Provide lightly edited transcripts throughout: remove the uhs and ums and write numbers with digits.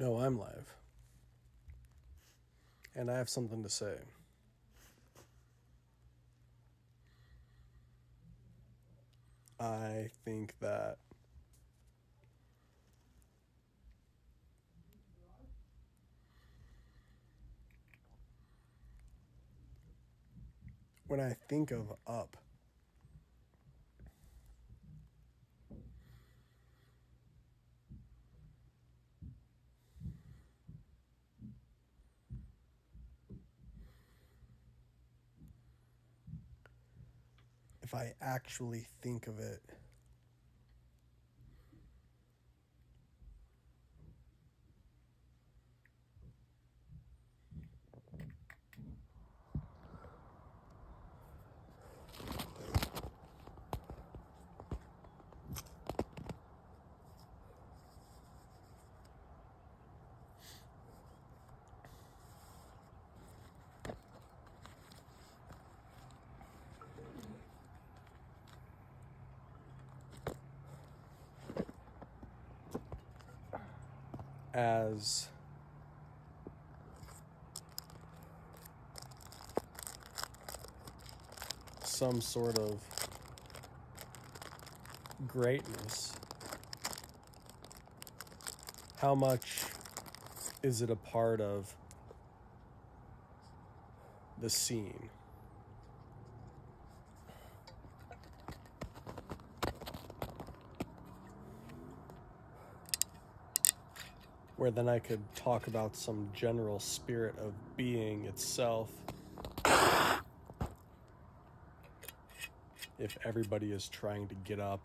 No, I'm live. And I have something to say. I think that when I think of up, if I actually think of it, as some sort of greatness, how much is it a part of the scene? Where then I could talk about some general spirit of being itself. If everybody is trying to get up,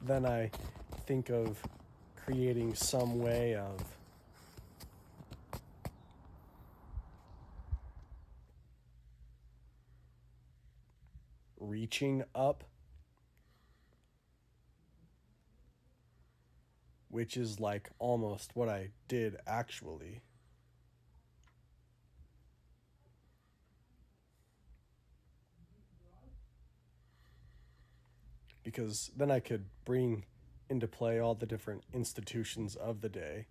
then I think of creating some way of reaching up, which is like almost what I did actually. Because then I could bring into play all the different institutions of the day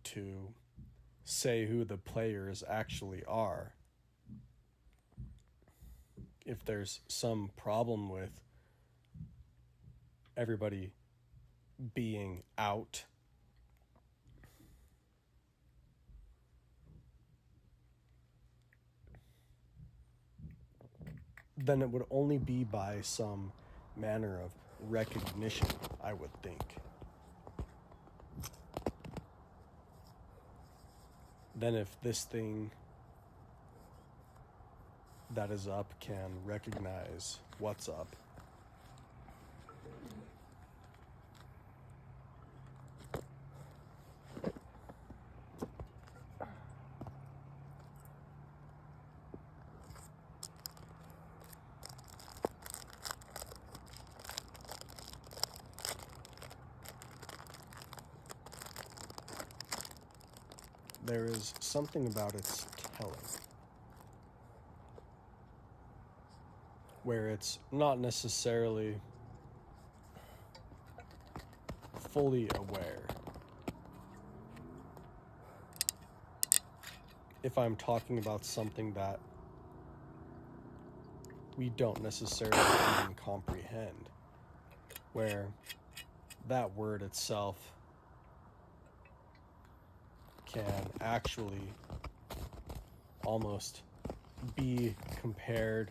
to say who the players actually are. If there's some problem with everybody being out, then it would only be by some manner of recognition, I would think. Then if this thing that is up can recognize what's up, there is something about its telling where it's not necessarily fully aware. If I'm talking about something that we don't necessarily even comprehend, where that word itself can actually almost be compared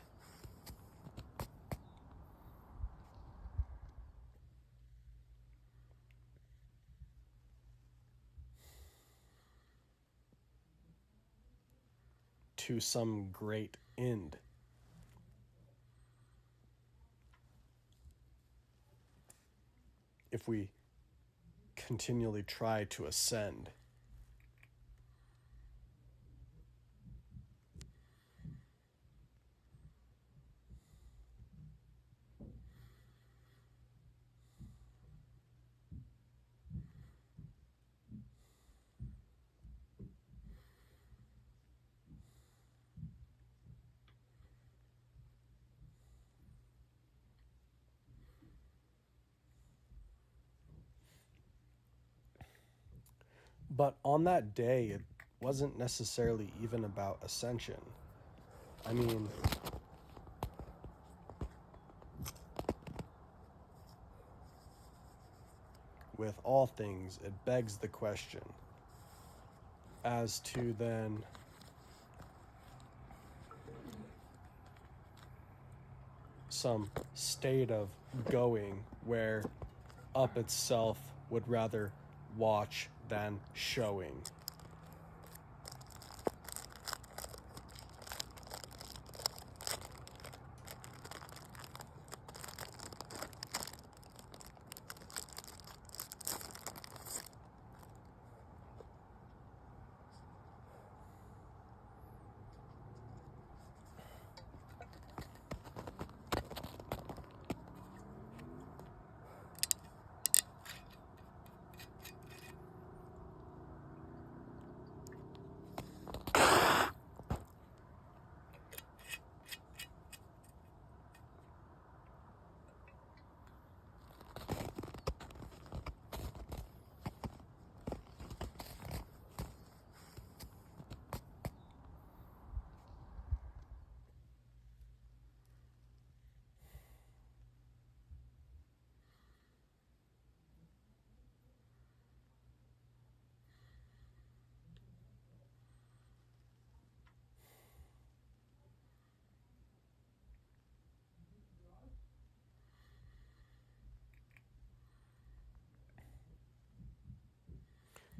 to some great end. If we continually try to ascend, But on that day, it wasn't necessarily even about ascension. I mean, with all things, it begs the question as to then some state of going where up itself would rather watch than showing.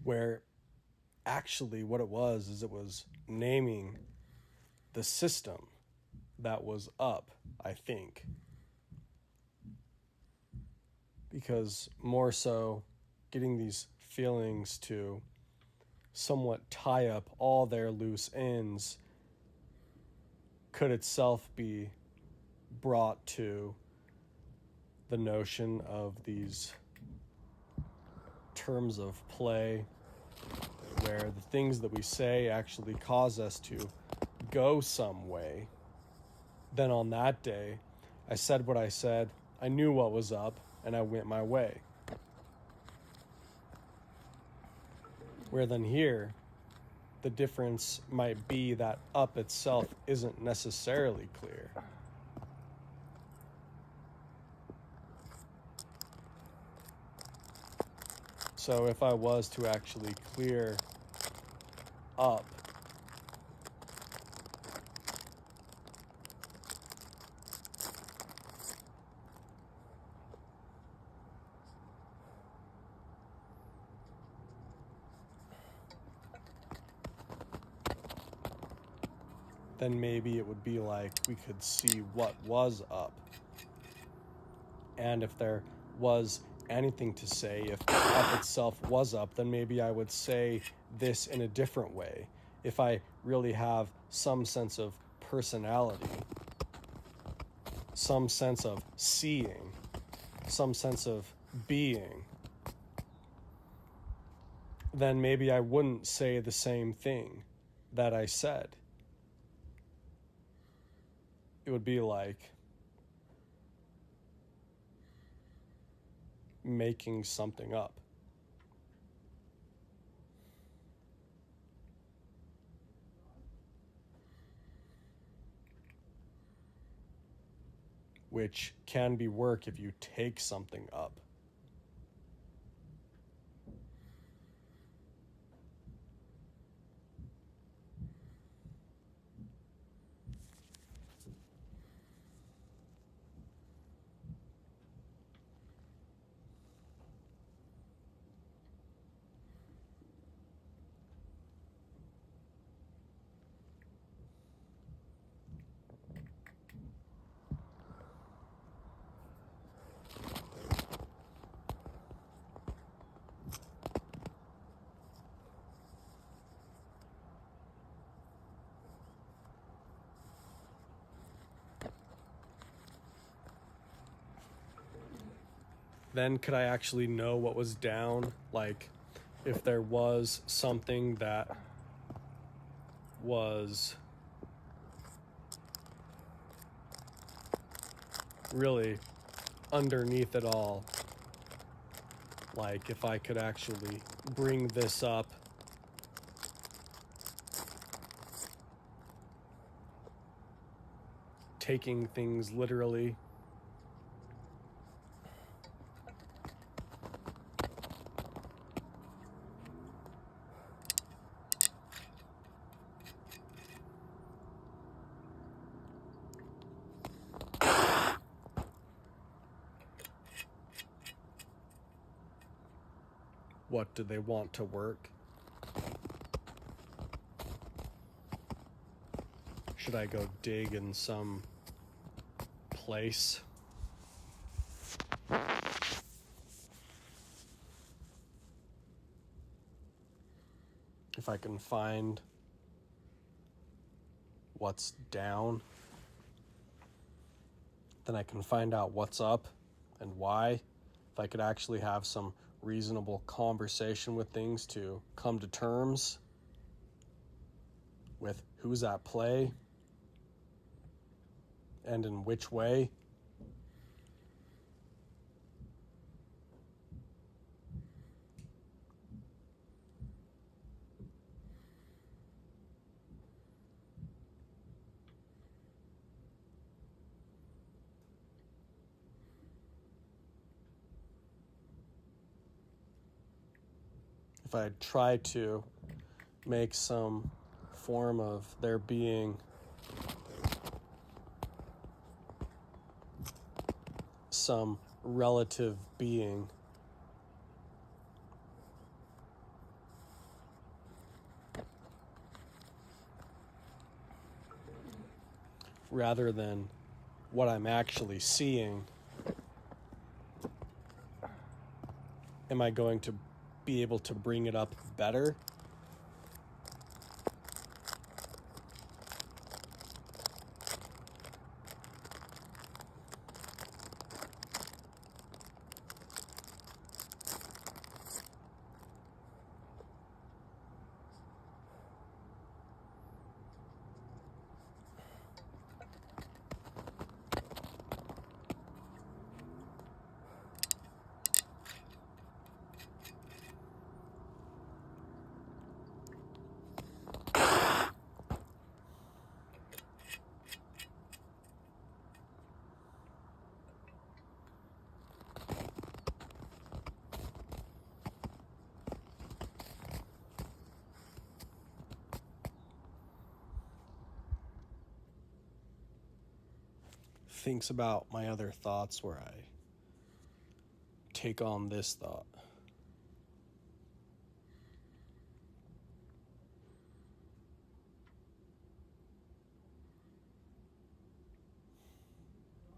Where actually what it was is it was naming the system that was up, I think. Because more so, getting these feelings to somewhat tie up all their loose ends could itself be brought to the notion of these terms of play, where the things that we say actually cause us to go some way. Then on that day, I said what I said, I knew what was up, and I went my way. Where then here, the difference might be that up itself isn't necessarily clear. So if I was to actually clear up, then maybe it would be like we could see what was up. And if there was anything to say, if up itself was up, then maybe I would say this in a different way. If I really have some sense of personality, some sense of seeing, some sense of being, then maybe I wouldn't say the same thing that I said. It would be like making something up. Which can be work if you take something up. Then could I actually know what was down? Like, if there was something that was really underneath it all, like if I could actually bring this up taking things literally. What do they want to work? Should I go dig in some place? If I can find what's down, then I can find out what's up and why. If I could actually have some reasonable conversation with things to come to terms with who's at play and in which way. If I try to make some form of there being some relative being rather than what I'm actually seeing, am I going to be able to bring it up better? Thinks about my other thoughts where I take on this thought.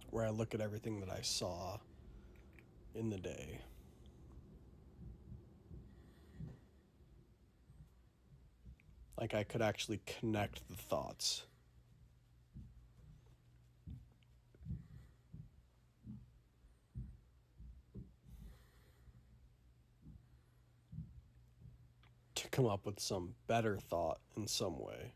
Where I look at everything that I saw in the day. Like I could actually connect the thoughts. To come up with some better thought in some way.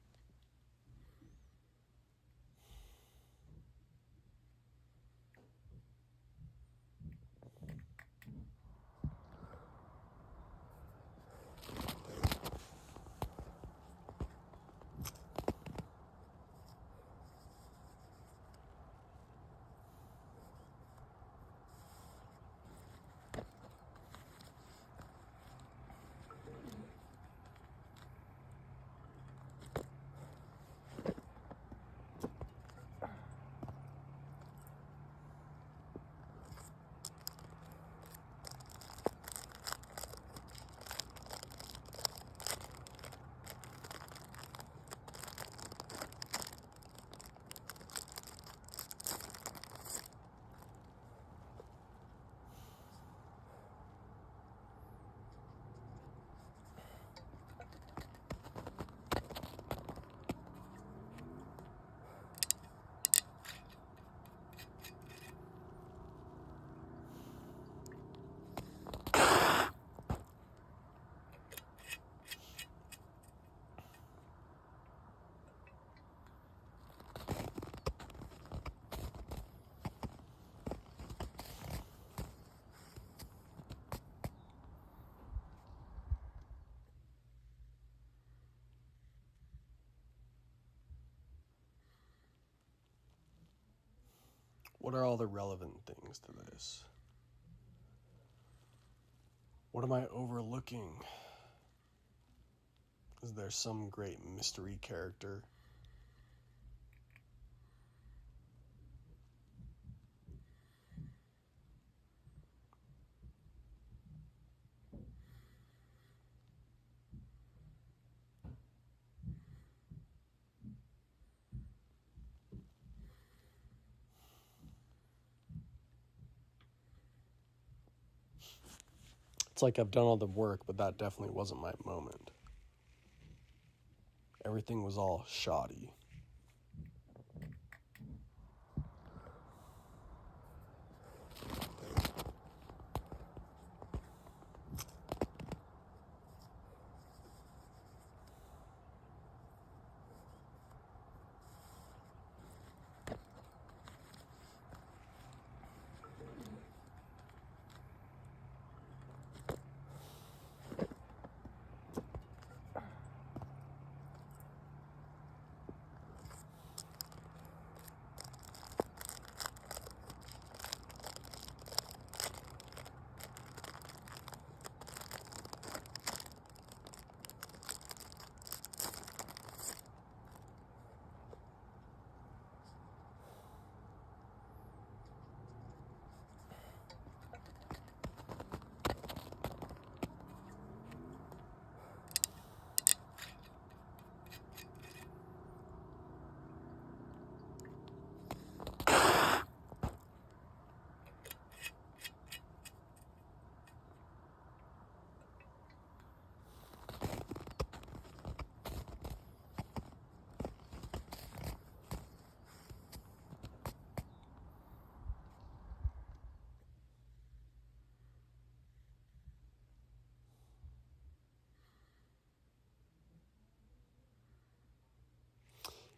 What are all the relevant things to this? What am I overlooking? Is there some great mystery character? It's like I've done all the work, but that definitely wasn't my moment. Everything was all shoddy.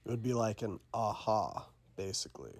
It would be like an aha, basically.